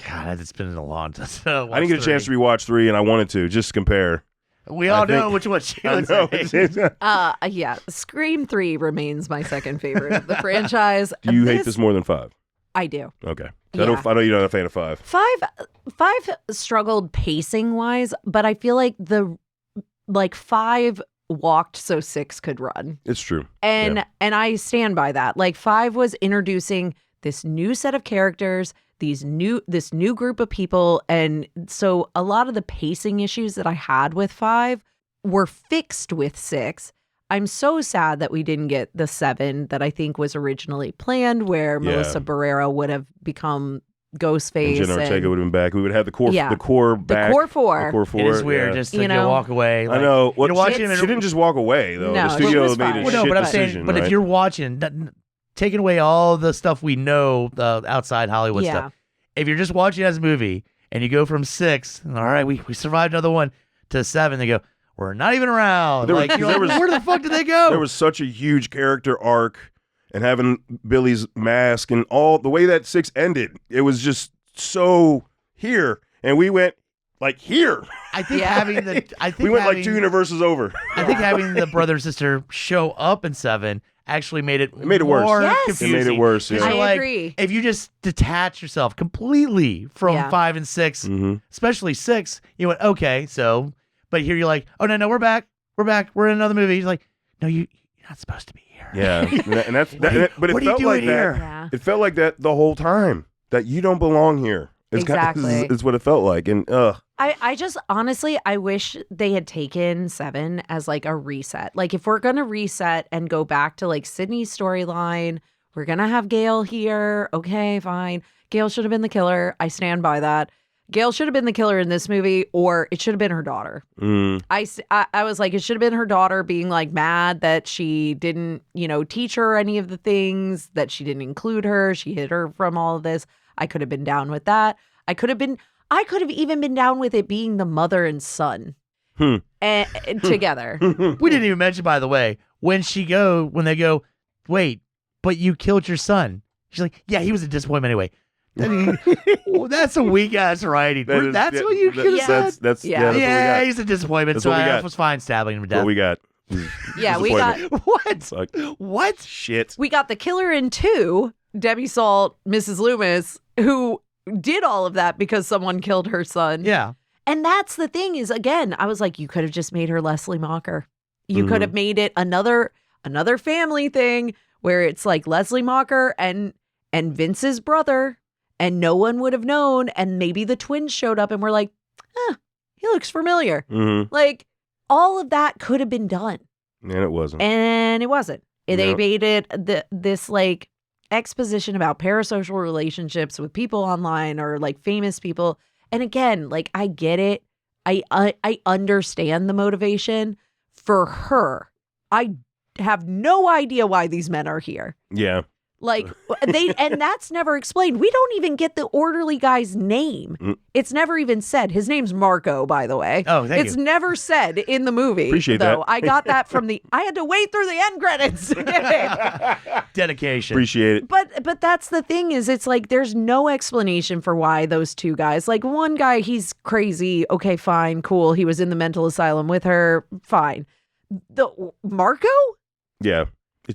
God, it's been a long time. I didn't get a chance to rewatch 3, and I wanted to just compare. We all know which one she would say. Yeah, Scream 3 remains my second favorite of the franchise. Do you hate this more than 5? I do. Okay. Yeah. I know you're not a fan of 5. 5 struggled pacing wise, but I feel like 5 walked so 6 could run. It's true. And I stand by that. Like 5 was introducing this new set of characters, this new group of people, and so a lot of the pacing issues that I had with 5 were fixed with 6. I'm so sad that we didn't get the 7 that I think was originally planned, where Melissa Barrera would have become Ghostface. And Jenna Ortega would have been back. We would have the core back. The core 4. The core 4. It is weird just to walk away. Like, I know. Well, she didn't just walk away, though. No, the studio it was made fine. a shit decision. But if you're watching, taking away all the stuff we know, the outside Hollywood stuff, if you're just watching it as a movie and you go from 6, all right, we survived another one, to 7, they go, we're not even around. Where the fuck did they go? There was such a huge character arc, and having Billy's mask and all the way that 6 ended, it was just so here, and we went like here. I think we went like 2 universes over. I think having the brother and sister show up in 7 actually made it worse. More Yes. confusing. It made it worse. Yeah. I agree. If you just detach yourself completely from 5 and 6, especially 6, you went, okay, so, but here you're like, oh, no, we're back. We're in another movie. He's like, no, you're not supposed to be here. Yeah. and that's, but it felt like here? that. Yeah. It felt like that the whole time, that you don't belong here. Exactly. It's what it felt like. And I just honestly, I wish they had taken 7 as like a reset. Like if we're going to reset and go back to like Sydney's storyline, we're going to have Gail here. Okay, fine. Gail should have been the killer. I stand by that. Gail should have been the killer in this movie, or it should have been her daughter. I was like, it should have been her daughter being like mad that she didn't, teach her any of the things, that she didn't include her. She hid her from all of this. I could have been down with that. I could have even been down with it being the mother and son together. We didn't even mention, by the way, when they go, wait, but you killed your son. She's like, yeah, he was a disappointment anyway. That's a weak ass writing. That's what you could have said. That's what we got. He's a disappointment. That's So what we I got. was fine stabbing him to death. What we got. Yeah, we got what? Shit. We got the killer in 2, Debbie Salt, Mrs. Loomis, who did all of that because someone killed her son. Yeah. And that's the thing is, again, I was like, you could have just made her Leslie Mocker. You could have made it another family thing where it's like Leslie Mocker and Vince's brother, and no one would have known. And maybe the twins showed up and were like, he looks familiar. Like all of that could have been done. And it wasn't. And it wasn't. They Nope. made it this like exposition about parasocial relationships with people online or like famous people. And again, like I get it. I understand the motivation for her. I have no idea why these men are here. Yeah. Like and that's never explained. We don't even get the orderly guy's name. It's never even said. His name's Marco, by the way. Oh, thank It's you. never said in the movie. Appreciate though. that. I got that from I had to wait through the end credits. Dedication. Appreciate it. But that's the thing is it's like there's no explanation for why those two guys, like one guy, he's crazy. Okay, fine, cool. He was in the mental asylum with her. Fine. The Marco? Yeah.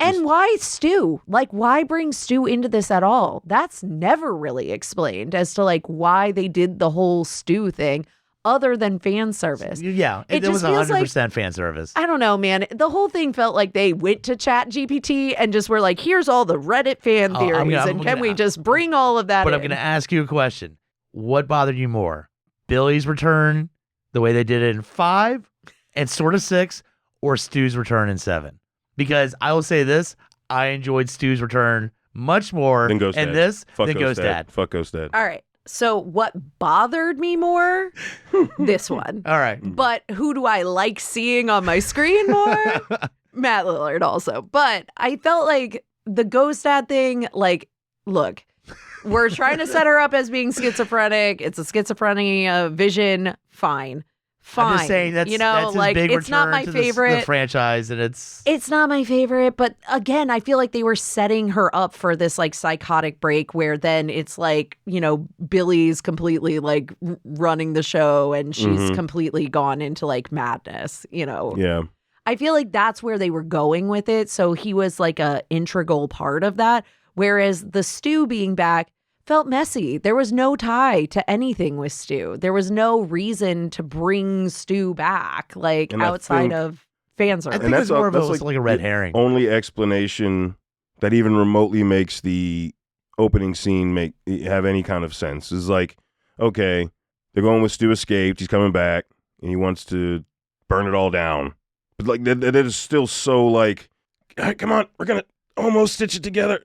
And why Stu? Like, why bring Stu into this at all? That's never really explained as to like why they did the whole Stu thing, other than fan service. Yeah, It it was just feels 100% fan service. I don't know, man. The whole thing felt like they went to Chat GPT and just were like, here's all the Reddit fan theories, can we just bring all of that But in? I'm going to ask you a question. What bothered you more? Billy's return, the way they did it in 5 and sort of 6, or Stu's return in 7? Because I will say this, I enjoyed Stu's return much more Then Ghost in Dad. this Fuck than Ghost Dad. Fuck Ghost Dad. All right. So what bothered me more? This one. All right. But who do I like seeing on my screen more? Matt Lillard also. But I felt like the Ghost Dad thing, like, look, we're trying to set her up as being schizophrenic. It's a schizophrenia vision. Fine. I'm just saying that's, that's his like, big it's not return my to favorite. the franchise, and It's not my favorite, but again, I feel like they were setting her up for this like psychotic break where then it's like, Billy's completely like running the show and she's completely gone into like madness, Yeah. I feel like that's where they were going with it. So he was like a integral part of that. Whereas the Stu being back felt messy. There was no tie to anything with Stu. There was no reason to bring Stu back, like outside of fan service. I think it's more of like a red herring. Only explanation that even remotely makes the opening scene have any kind of sense is like, okay, they're going with Stu escaped, he's coming back, and he wants to burn it all down. But like that is still so like, come on, we're gonna almost stitch it together,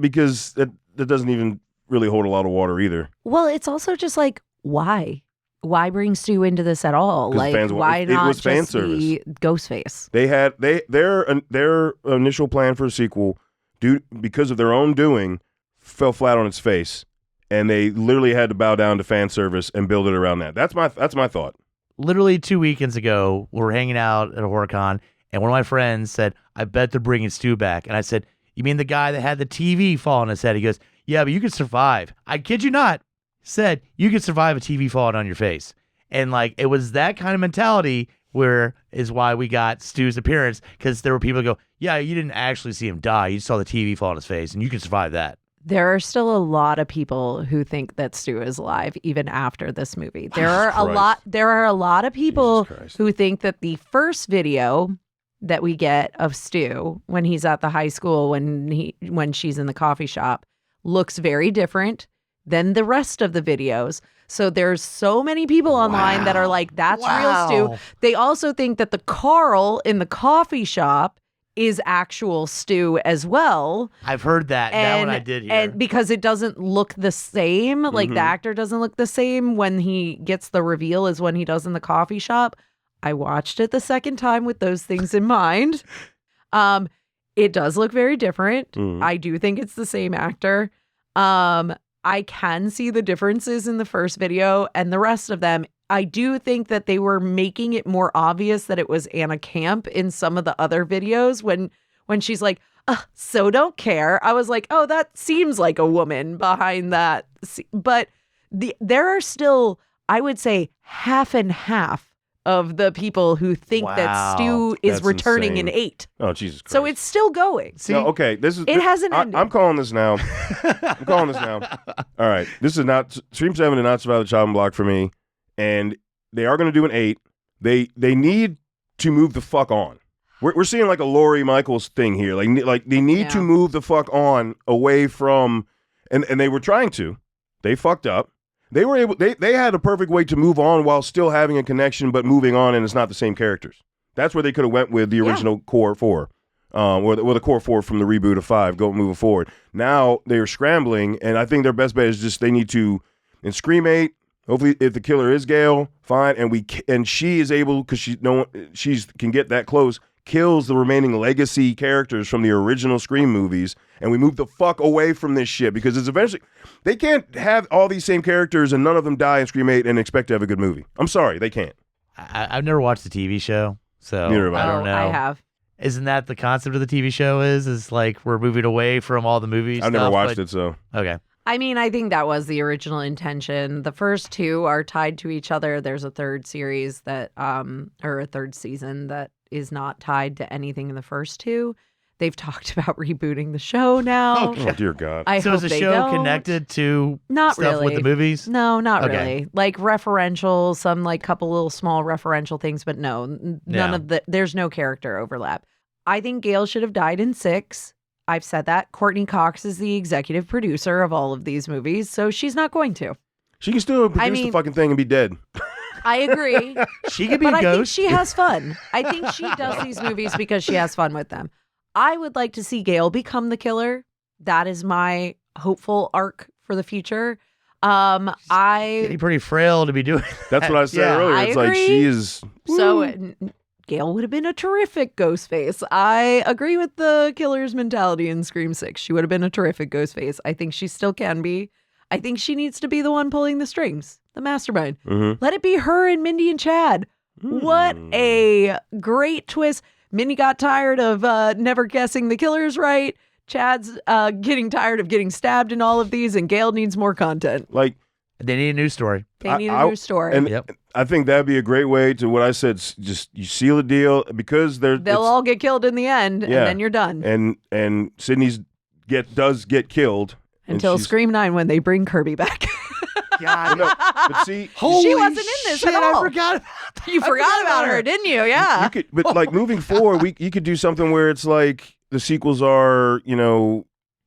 because that doesn't even really hold a lot of water either. Well, it's also just like, why bring Stu into this at all? Like, why not was fan just be Ghostface? They had their initial plan for a sequel, because of their own doing, fell flat on its face, and they literally had to bow down to fan service and build it around that. That's my thought. Literally 2 weekends ago, we were hanging out at a HorrorCon, and one of my friends said, "I bet they're bringing Stu back." And I said, "You mean the guy that had the TV fall on his head?" He goes, "Yeah, but you could survive." I kid you not. Said you could survive a TV falling on your face. And like, it was that kind of mentality is why we got Stu's appearance, because there were people who go, "Yeah, you didn't actually see him die. You saw the TV fall on his face, and you can survive that." There are still a lot of people who think that Stu is alive even after this movie. There are a lot of people who think that the first video that we get of Stu when he's at the high school, when she's in the coffee shop, looks very different than the rest of the videos. So there's so many people online that are like, that's real Stu. They also think that the Carl in the coffee shop is actual Stu as well. I've heard that. That one I did hear. And because it doesn't look the same, like the actor doesn't look the same when he gets the reveal as when he does in the coffee shop. I watched it the second time with those things in mind. It does look very different. I do think it's the same actor. I can see the differences in the first video and the rest of them. I do think that they were making it more obvious that it was Anna Camp in some of the other videos when she's like, so don't care. I was like, oh, that seems like a woman behind that. But there are still, I would say, half and half of the people who think that Stu is returning in 8. Oh, Jesus Christ. So it's still going. See? No, okay. It hasn't ended. I'm calling this now. All right. This is not, Stream 7 did not survive the chopping block for me. And they are going to do an 8. They need to move the fuck on. We're seeing like a Laurie Michaels thing here. Like they need to move the fuck on away from, and they were trying to. They fucked up. They were able. They had a perfect way to move on while still having a connection, but moving on, and it's not the same characters. That's where they could have went with the original core 4, or the core 4 from the reboot of 5. Moving forward. Now they are scrambling, and I think their best bet is just they need to, in Scream 8. Hopefully, if the killer is Gail, fine, and she is able, because she can get that close, kills the remaining legacy characters from the original Scream movies, and we move the fuck away from this shit, because it's eventually, they can't have all these same characters and none of them die in Scream 8 and expect to have a good movie. I'm sorry, they can't. I've never watched the TV show, so I don't know. I have. Isn't that the concept of the TV show is like we're moving away from all the movies? I've never watched it, so. Okay. I mean, I think that was the original intention. The first 2 are tied to each other. There's a third series or a third season that is not tied to anything in the first 2. They've talked about rebooting the show now. Oh, dear God. I So hope is the they show don't. connected to Not stuff really with the movies? No, not Okay. really. Like referential, some like couple little small referential things, but no, none Yeah. of the. There's no character overlap. I think Gail should have died in 6. I've said that. Courtney Cox is the executive producer of all of these movies, so she's not going to. She can still produce the mean- fucking thing and be dead. I agree. She could be But a I think ghost. she has fun. I think she does these movies because she has fun with them. I would like to see Gail become the killer. That is my hopeful arc for the future. Getting I pretty frail to be doing That's what I said Yeah. earlier. I It's like agree. she is. so Gail would have been a terrific Ghostface. I agree with the killer's mentality in Scream 6. She would have been a terrific Ghostface. I think she still can be. I think she needs to be the one pulling the strings, the mastermind. Mm-hmm. Let it be her and Mindy and Chad. What a great twist. Mindy got tired of never guessing the killers right. Chad's getting tired of getting stabbed in all of these, and Gail needs more content. Like, They need a news story. They need a new story. and Yep. I think that'd be a great way to what I said. Just you seal the deal because They'll all get killed in the end, and Yeah. then you're done. and Sydney's does get killed and Until she's- Scream 9 when they bring Kirby back. God. No, but see, She wasn't in this shit, at all. I forgot about that. You forgot about her, didn't you? Yeah. you could, but like moving forward, you could do something where it's like the sequels are,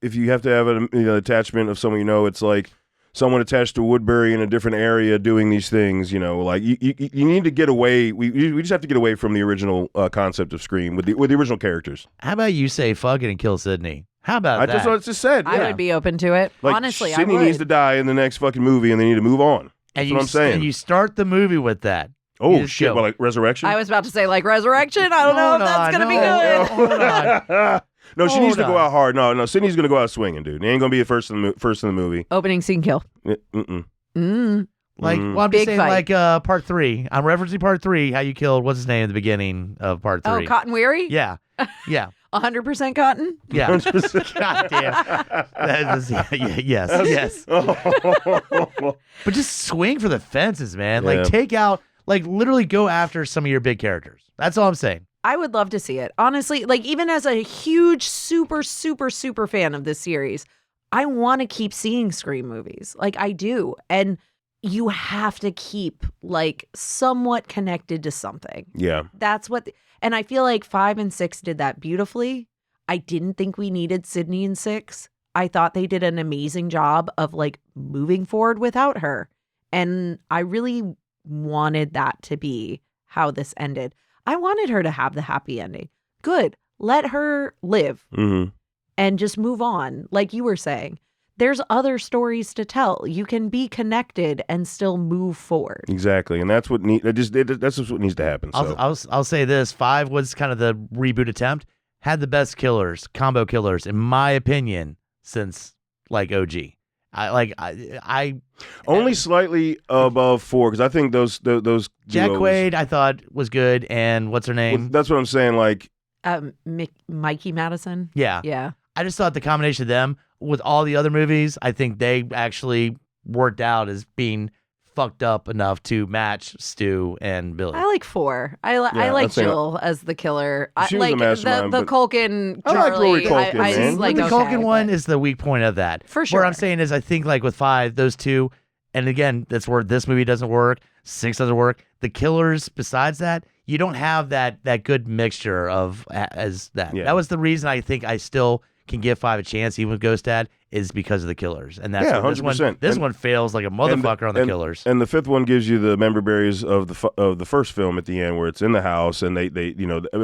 if you have to have an attachment of someone, it's like someone attached to Woodbury in a different area doing these things, like you need to get away. We just have to get away from the original concept of Scream with the original characters. How about you say fuck it and kill Sydney? How about I that? just what I just said. I yeah. would be open to it. Like, Honestly, I Sydney would. needs to die in the next fucking movie, and they need to move on. That's what I'm saying. And you start the movie with that. You Oh just shit! go, Well, like Resurrection. I was about to say like Resurrection. I don't know if that's going to be good. Hold on. No, she needs to Hold go on. out hard. No, Sydney's gonna go out swinging, dude. He ain't gonna be the first in the movie. Opening scene kill. Mm-mm. Like, Mm. well, I'm Big just saying, fight. like, part 3. I'm referencing part 3. How you killed what's his name at the beginning of part 3? Oh, Cotton Weary? Yeah, yeah, 100% cotton? yeah. God damn. That is, yes. But just swing for the fences, man. Yeah. Like, take out, like, literally go after some of your big characters. That's all I'm saying. I would love to see it. Honestly, like even as a huge, super, super, super fan of this series, I want to keep seeing Scream movies. Like I do. And you have to keep like somewhat connected to something. Yeah. That's what, and I feel like 5 and 6 did that beautifully. I didn't think we needed Sydney in 6. I thought they did an amazing job of like moving forward without her. And I really wanted that to be how this ended. I wanted her to have the happy ending. Good. Let her live Mm-hmm. and just move on. Like you were saying, there's other stories to tell. You can be connected and still move forward. Exactly, and that's what that's just what needs to happen. So. I'll say this: 5 was kind of the reboot attempt. Had the best killers, combo killers, in my opinion, since like OG. I Only slightly above 4 because I think those Jack duos- Quaid I thought was good, and what's her Well, name? that's what I'm saying. Like, Mikey Madison. Yeah, Yeah. I just thought the combination of them with all the other movies, I think they actually worked out as being fucked up enough to match Stu and Billy. I like 4. I like that's it. Jill as the killer. She was the like mastermind, the but- Culkin I like Charlie. Rory Culkin, I man. just like the okay, Culkin one but- is the weak point of that. For What sure. I'm saying is, I think like with 5, those two, and again, that's where this movie doesn't work. 6 doesn't work. The killers, besides that, you don't have that good mixture of as that. Yeah. That was the reason I think I still can give 5 a chance, even with Ghost Dad, is because of the killers, and that's Yeah, where this 100%. This And- one fails like a motherfucker on the killers. And the 5th one gives you the member berries of the first film at the end, where it's in the house and they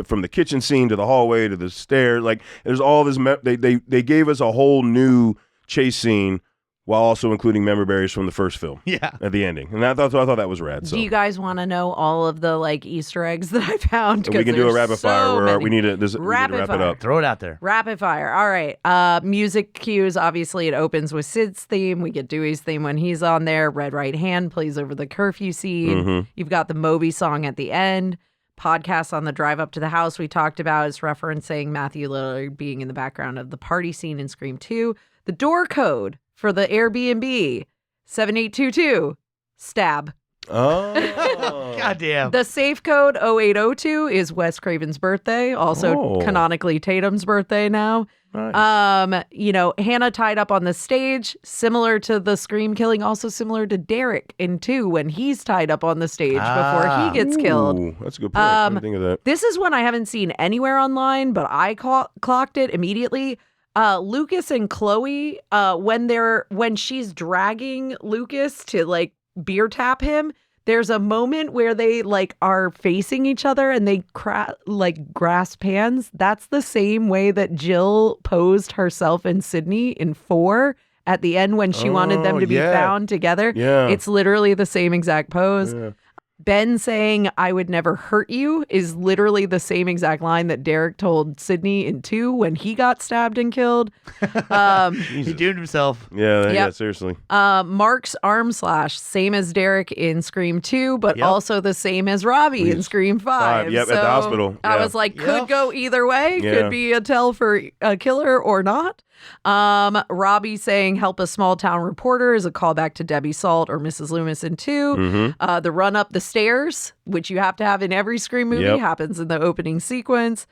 from the kitchen scene to the hallway to the stairs, like there's all this. They gave us a whole new chase scene while also including member berries from the first film. Yeah. At the ending, and I thought that was rad. So Do you guys want to know all of the like Easter eggs that I found? we can do a 'Cause rapid there's fire so where many. we need to wrap Rapid it fire. up. Throw it out there. Rapid fire. All right. Music cues. Obviously, it opens with Sid's theme. We get Dewey's theme when he's on there. Red Right Hand plays over the curfew scene. Mhm. You've got the Moby song at the end. Podcast on the drive up to the house we talked about is referencing Matthew Lillard being in the background of the party scene in Scream 2. The door code for the Airbnb, 7822, stab. Oh. Goddamn. The safe code 0802 is Wes Craven's birthday, also canonically Tatum's birthday now. Nice. Hannah tied up on the stage, similar to the Scream killing, also similar to Derek in 2 when he's tied up on the stage before he gets killed. Ooh, that's a good point. I didn't think of that. This is one I haven't seen anywhere online, but I clocked it immediately. Lucas and Chloe, when she's dragging Lucas to like beer tap him, there's a moment where they like are facing each other and they grasp hands. That's the same way that Jill posed herself and Sydney in 4 at the end when she wanted them to be found together. Yeah. It's literally the same exact pose. Yeah. Ben saying, "I would never hurt you" is literally the same exact line that Derek told Sydney in 2 when he got stabbed and killed. He doomed himself. Yeah, seriously. Mark's arm slash, same as Derek in Scream 2, but also the same as Robbie in Scream 5. Yep, so at the hospital. I Yeah. was like, could go either way. Yeah. Could be a tell for a killer or not. Robbie saying help a small town reporter is a callback to Debbie Salt or Mrs. Loomis in 2. Mm-hmm. The run up the stairs, which you have to have in every Scream movie, happens in the opening sequence.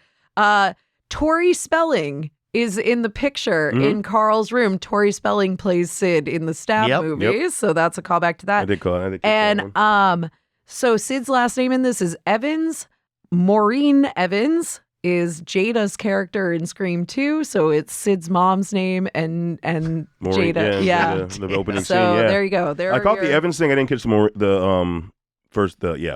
Tori Spelling is in the picture in Carl's room. Tori Spelling plays Sid in the Stab movies, so that's a callback to that. I did call it. And so Sid's last name in this is Evans. Maureen Evans is Jada's character in Scream 2, so it's Sid's mom's name and Maureen, Jada. Yeah. The opening So scene. Yeah. there you go. I caught the Evans thing. I didn't catch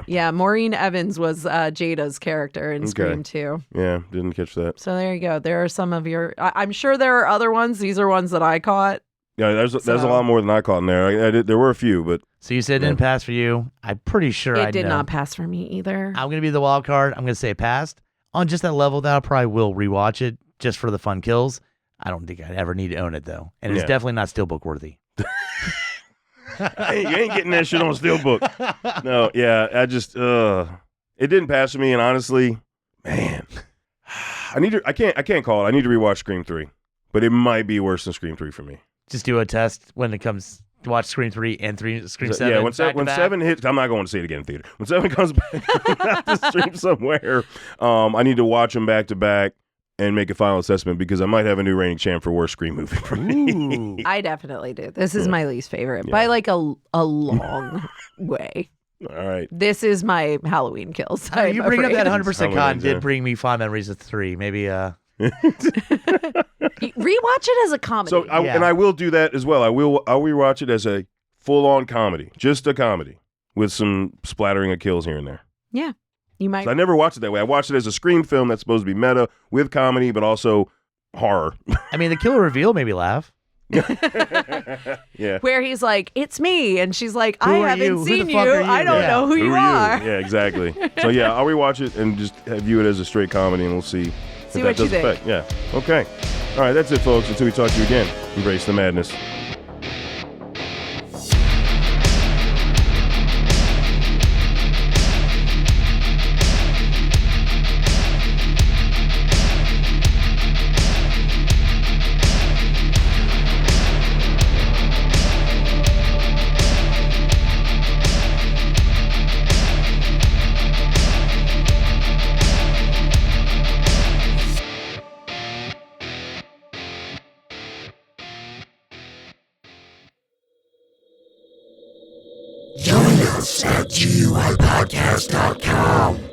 Yeah, Maureen Evans was Jada's character in Scream 2. Yeah, didn't catch that. So there you go. There are some of your. I'm sure there are other ones. These are ones that I caught. Yeah, there's a lot more than I caught in there. There were a few, but So you said it didn't pass for you. I'm pretty sure I It did not pass for me either. I'm going to be the wild card. I'm going to say it passed. On just that level, that I probably will rewatch it just for the fun kills. I don't think I'd ever need to own it, though. And it's definitely not Steelbook worthy. Hey, you ain't getting that shit on Steelbook. No, yeah, it didn't pass for me, and honestly, man, I can't call it. I need to rewatch Scream 3, but it might be worse than Scream 3 for me. Just do a test when it comes to watch Scream 3 and Scream 7. Yeah, when back to back. 7 hits, I'm not going to see it again in theater. When 7 comes back to stream somewhere, I need to watch them back to back and make a final assessment because I might have a new reigning champ for worst Scream movie for me. I definitely do. This is my least favorite by like a long way. All right. This is my Halloween kills. You bring up that 100% Halloween, con yeah. did bring me fond memories of 3. Maybe Rewatch it as a comedy. So and I will do that as well. I'll rewatch it as a full-on comedy, just a comedy with some splattering of kills here and there. Yeah, you might. So I never watched it that way. I watched it as a Scream film that's supposed to be meta with comedy, but also horror. I mean, the killer reveal made me laugh. Yeah. Where he's like, "It's me," and she's like, Who "I are haven't you? Who the seen you. fuck are you?" I don't Yeah. know who you are." Yeah, exactly. So yeah, I'll rewatch it and just view it as a straight comedy, and we'll see. See if what that you does think. affect. Yeah. Okay. All right. That's it, folks. Until we talk to you again. Embrace the madness. Join us at GUIPodcast.com.